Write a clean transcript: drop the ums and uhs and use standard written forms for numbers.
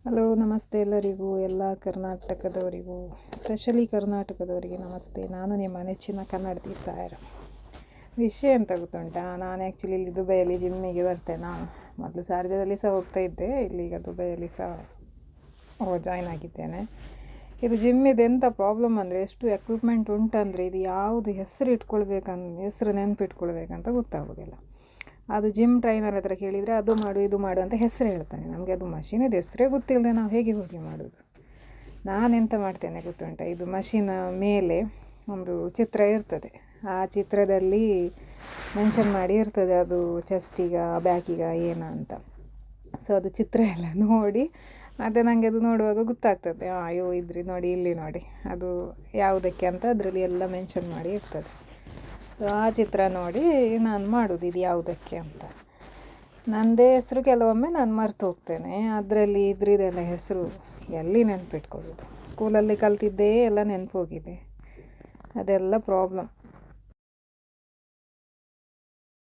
Hello ನಮಸ್ತೆ ಎಲ್ಲರಿಗೂ, ಎಲ್ಲ ಕರ್ನಾಟಕದವರಿಗೂ, ಸ್ಪೆಷಲಿ ಕರ್ನಾಟಕದವರಿಗೆ ನಮಸ್ತೆ. ನಾನು ನಿಮ್ಮ ನೆಚ್ಚಿನ ಕನ್ನಡತಿ ಸಾಯರ. ವಿಷಯ ಅಂತ ಗೊತ್ತುಂಟಾ, ನಾನು ಆ್ಯಕ್ಚುಲಿ ಇಲ್ಲಿ ದುಬೈಯಲ್ಲಿ ಜಿಮ್ಮಿಗೆ ಬರ್ತೇನೆ. ನಾನು ಮೊದಲು ಶಾರ್ಜಾದಲ್ಲಿ ಸಹ ಹೋಗ್ತಾ ಇದ್ದೆ, ಇಲ್ಲಿಗ ದುಬೈಯಲ್ಲಿ ಸಹ ಜಾಯ್ನ್ ಆಗಿದ್ದೇನೆ. ಇದು ಜಿಮ್ಮಿದು ಎಂಥ ಪ್ರಾಬ್ಲಮ್ ಅಂದರೆ, ಎಷ್ಟು ಎಕ್ವಿಪ್ಮೆಂಟ್ ಉಂಟಂದರೆ ಇದು ಯಾವುದು ಹೆಸರು ನೆನಪಿಟ್ಕೊಳ್ಬೇಕಂತ ಗೊತ್ತಾಗೋದಿಲ್ಲ. ಅದು ಜಿಮ್ ಟ್ರೈನರ್ ಹತ್ರ ಕೇಳಿದರೆ ಅದು ಮಾಡು ಇದು ಮಾಡು ಅಂತ ಹೆಸರು ಹೇಳ್ತಾನೆ. ನಮಗೆ ಅದು ಮಷೀನದ ಹೆಸರೇ ಗೊತ್ತಿಲ್ಲದೆ ನಾವು ಹೇಗೆ ಹೋಗಿ ಮಾಡೋದು? ನಾನೆಂತ ಮಾಡ್ತೇನೆ ಗೊತ್ತುಂಟ, ಇದು ಮಷೀನ ಮೇಲೆ ಒಂದು ಚಿತ್ರ ಇರ್ತದೆ. ಆ ಚಿತ್ರದಲ್ಲಿ ಮೆನ್ಷನ್ ಮಾಡಿ ಇರ್ತದೆ ಅದು ಚೆಸ್ಟಿಗ ಬ್ಯಾಕಿಗ ಏನು ಅಂತ. ಸೊ ಅದು ಚಿತ್ರ ಎಲ್ಲ ನೋಡಿ ಮತ್ತು ನನಗೆ ಅದು ನೋಡುವಾಗ ಗೊತ್ತಾಗ್ತದೆ, ಅಯ್ಯೋ ಇದ್ರಿ ನೋಡಿ, ಇಲ್ಲಿ ನೋಡಿ ಅದು ಯಾವುದಕ್ಕೆ ಅಂತ ಅದರಲ್ಲಿ ಎಲ್ಲ ಮೆನ್ಷನ್ ಮಾಡಿ ಇರ್ತದೆ. ಸೊ ಆ ಚಿತ್ರ ನೋಡಿ ನಾನು ಮಾಡೋದು ಇದು ಯಾವುದಕ್ಕೆ ಅಂತ. ನನ್ನದೇ ಹೆಸರು ಕೆಲವೊಮ್ಮೆ ನಾನು ಮರ್ತು ಹೋಗ್ತೇನೆ, ಅದರಲ್ಲಿ ಇದ್ರದ್ದೆಲ್ಲ ಹೆಸರು ಎಲ್ಲಿ ನೆನಪಿಟ್ಕೊಳ್ಳೋದು? ಸ್ಕೂಲಲ್ಲಿ ಕಲ್ತಿದ್ದೇ ಎಲ್ಲ ನೆನಪು ಹೋಗಿದೆ, ಅದೆಲ್ಲ ಪ್ರಾಬ್ಲಮ್.